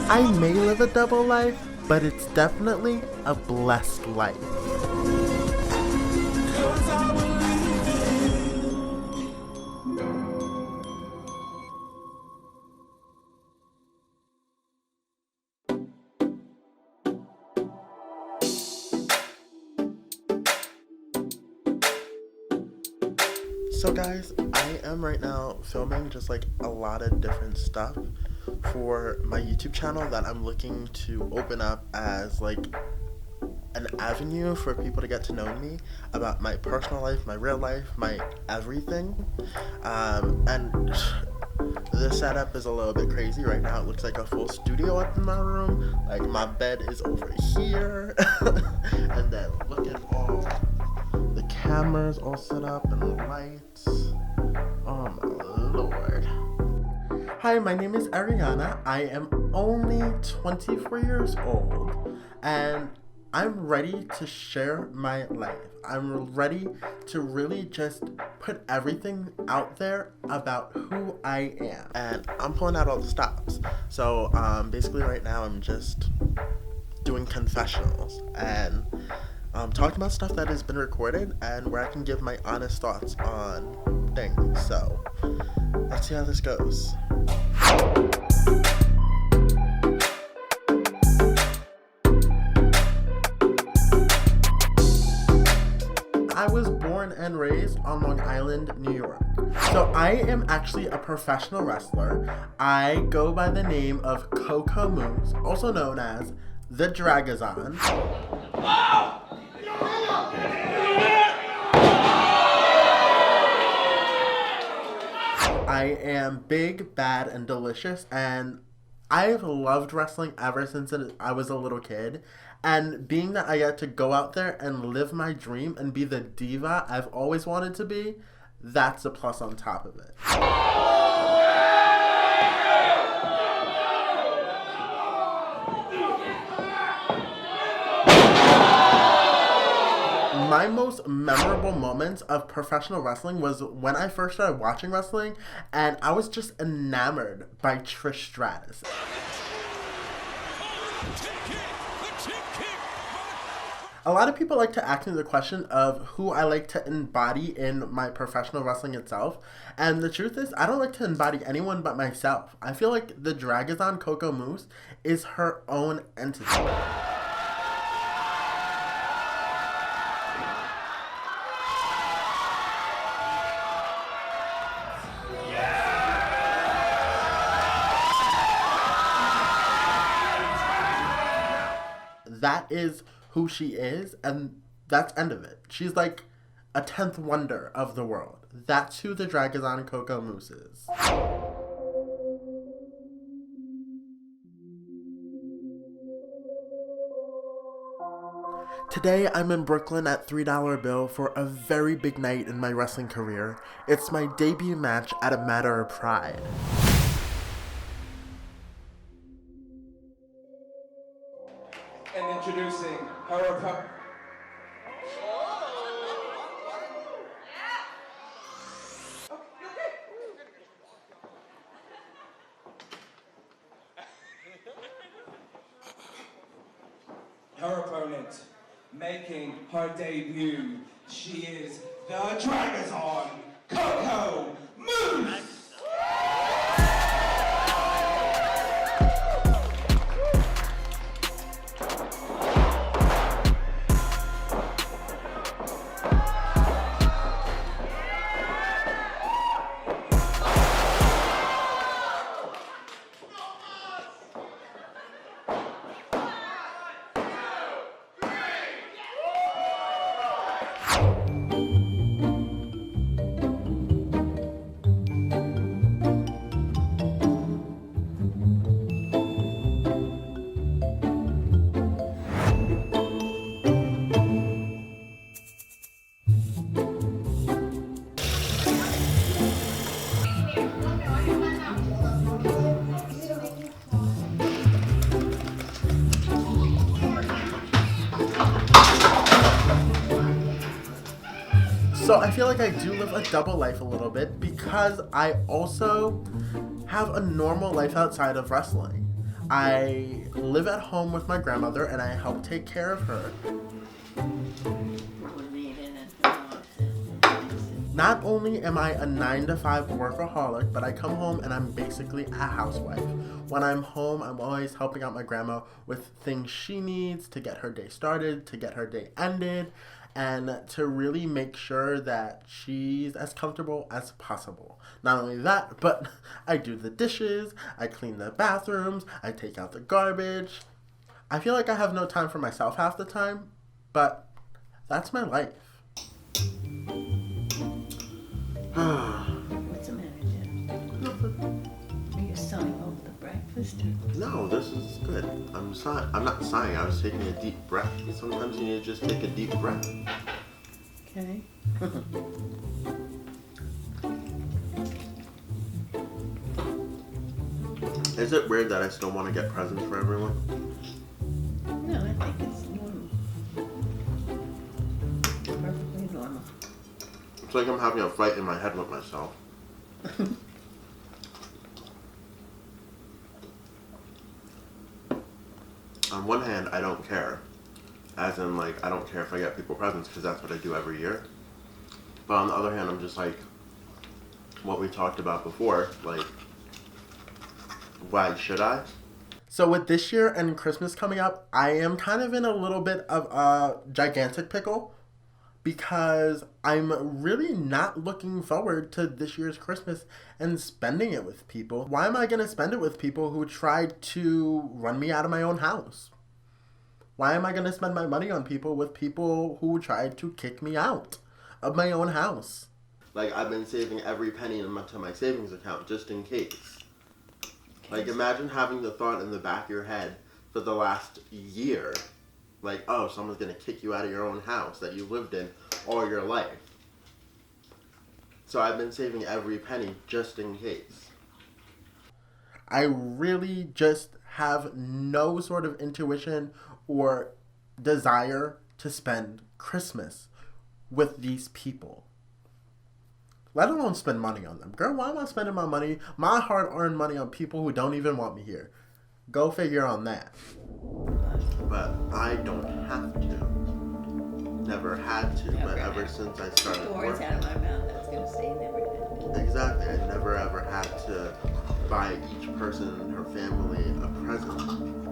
I may live a double life, but it's definitely a blessed life. So guys, I am right now filming just like a lot of different stuff for my YouTube channel that I'm looking to open up as like an avenue for people to get to know me about my personal life, my real life, my everything. And the setup is a little bit crazy right now. It looks like a full studio up in my room. Like my bed is over here. And then look at all the cameras all set up and the lights. Oh my lord. Hi, my name is Ariana. I am only 24 years old and I'm ready to share my life. I'm ready to really just put everything out there about who I am. And I'm pulling out all the stops. So basically right now I'm just doing confessionals and talking about stuff that has been recorded and where I can give my honest thoughts on things. So let's see how this goes. I was born and raised on Long Island, New York. So I am actually a professional wrestler. I go by the name of CoCo Mousse, also known as the Dragazon. I am big, bad, and delicious, and I've loved wrestling ever since I was a little kid. And being that I get to go out there and live my dream and be the diva I've always wanted to be, that's a plus on top of it. My most memorable moments of professional wrestling was when I first started watching wrestling and I was just enamored by Trish Stratus. A lot of people like to ask me the question of who I like to embody in my professional wrestling itself. And the truth is, I don't like to embody anyone but myself. I feel like the Dragazon CoCo Mousse is her own entity. That is who she is, and that's end of it. She's like a 10th wonder of the world. That's who the Dragazon CoCo Mousse is. Today I'm in Brooklyn at $3 Bill for a very big night in my wrestling career. It's my debut match at a matter of pride. And introducing her opponent. Her opponent, making her debut, she is the Dragazon CoCo Mousse! So I feel like I do live a double life a little bit because I also have a normal life outside of wrestling. I live at home with my grandmother and I help take care of her. Not only am I a 9-to-5 workaholic, but I come home and I'm basically a housewife. When I'm home, I'm always helping out my grandma with things she needs to get her day started, to get her day ended, and to really make sure that she's as comfortable as possible. Not only that, but I do the dishes, I clean the bathrooms, I take out the garbage. I feel like I have no time for myself half the time, but that's my life. What's the matter, Jim? Nothing. Are you sighing over the breakfast? No, this is good. I'm not sighing. I was taking a deep breath. Sometimes you need to just take a deep breath. Okay. Is it weird that I still want to get presents for everyone? No, I think it's normal. Perfectly normal. It's like I'm having a fight in my head with myself. On one hand, I don't care. As in, like, I don't care if I get people presents because that's what I do every year. But on the other hand, I'm just like, what we talked about before, like, why should I? So with this year and Christmas coming up, I am kind of in a little bit of a gigantic pickle because I'm really not looking forward to this year's Christmas and spending it with people. Why am I going to spend it with people who tried to run me out of my own house? Why am I going to spend my money on people with people who tried to kick me out of my own house? Like, I've been saving every penny to my savings account just in case. Like, imagine having the thought in the back of your head for the last year. Like, oh, someone's going to kick you out of your own house that you lived in all your life. So I've been saving every penny just in case. I really just have no sort of intuition or desire to spend Christmas with these people. Let alone spend money on them. Girl, why am I spending my money, my hard-earned money on people who don't even want me here? Go figure on that. But I don't have to. Never had to, but ever since I started working. Words out of my mouth, I was going to say never had. Exactly. I never ever had to buy each person and her family a present.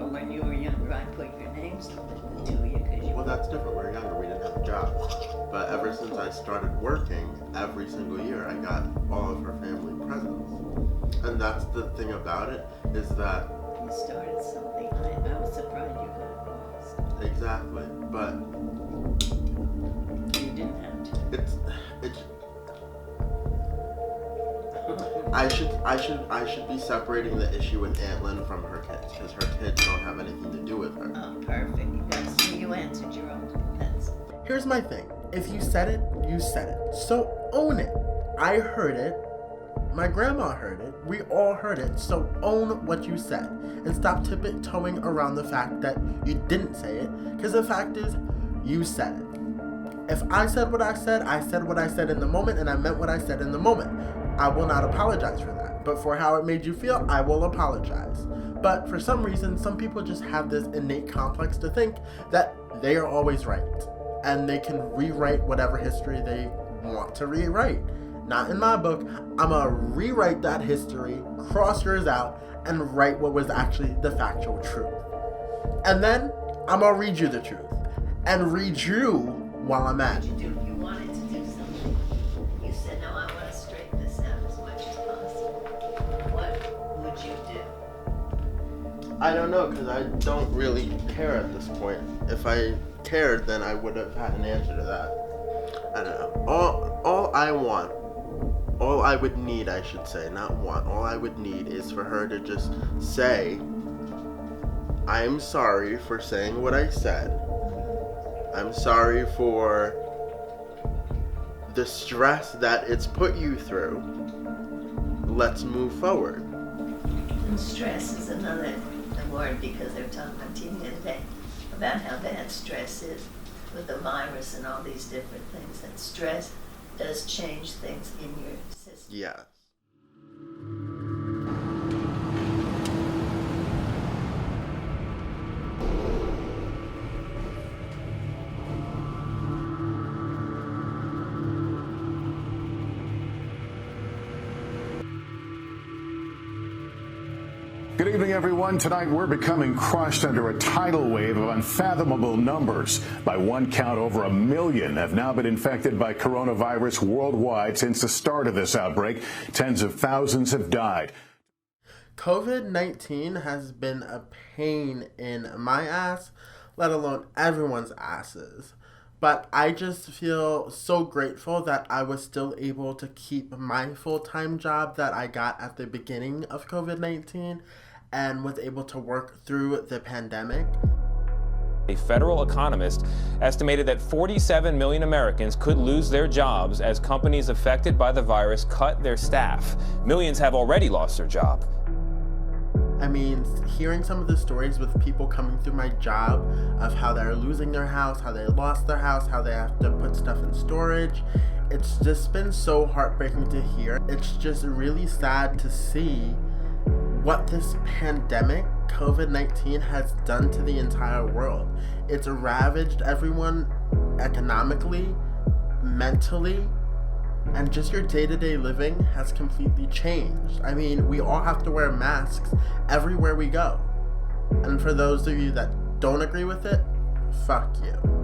Or when you were younger, I put your names to you because you Well, that's different. We were younger. We didn't have jobs. But ever since I started working, every single year I got all of her family presents. And that's the thing about it, is that you started something. I was surprised you got lost. exactly. But You didn't have to. it's I should be separating the issue with Aunt Lynn from her kids because her kids don't have anything to do with her. Oh, perfect. You answered your own. That's. Here's my thing. If you said it, you said it. So own it. I heard it. My grandma heard it. We all heard it. So own what you said. And stop tiptoeing around the fact that you didn't say it. Because the fact is, you said it. If I said what I said what I said in the moment, and I meant what I said in the moment. I will not apologize for that. But for how it made you feel, I will apologize. But for some reason, some people just have this innate complex to think that they are always right. And they can rewrite whatever history they want to rewrite. Not in my book. I'm going to rewrite that history, cross yours out, and write what was actually the factual truth. And then I'm going to read you the truth. And read you while I'm at it. You wanted to do something. You said, no, I want to straighten this out as much as possible. What would you do? I don't know, because I don't really care at this point. If I cared, then I would have had an answer to that. I don't know. All I would need, I should say, not want, all I would need is for her to just say, I'm sorry for saying what I said. I'm sorry for the stress that it's put you through. Let's move forward. And stress is another word because they're talking on TV today about how bad stress is with the virus and all these different things. And stress does change things in your system. Yes. Good evening, everyone. Tonight, we're becoming crushed under a tidal wave of unfathomable numbers. By one count, over 1 million have now been infected by coronavirus worldwide since the start of this outbreak. Tens of thousands have died. COVID-19 has been a pain in my ass, let alone everyone's asses. But I just feel so grateful that I was still able to keep my full-time job that I got at the beginning of COVID-19 and was able to work through the pandemic. A federal economist estimated that 47 million Americans could lose their jobs as companies affected by the virus cut their staff. Millions have already lost their job. I mean, hearing some of the stories with people coming through my job of how they're losing their house, how they lost their house, how they have to put stuff in storage, it's just been so heartbreaking to hear. It's just really sad to see what this pandemic, COVID-19, has done to the entire world. It's ravaged everyone economically, mentally, and just your day-to-day living has completely changed. I mean, we all have to wear masks everywhere we go. And for those of you that don't agree with it, fuck you.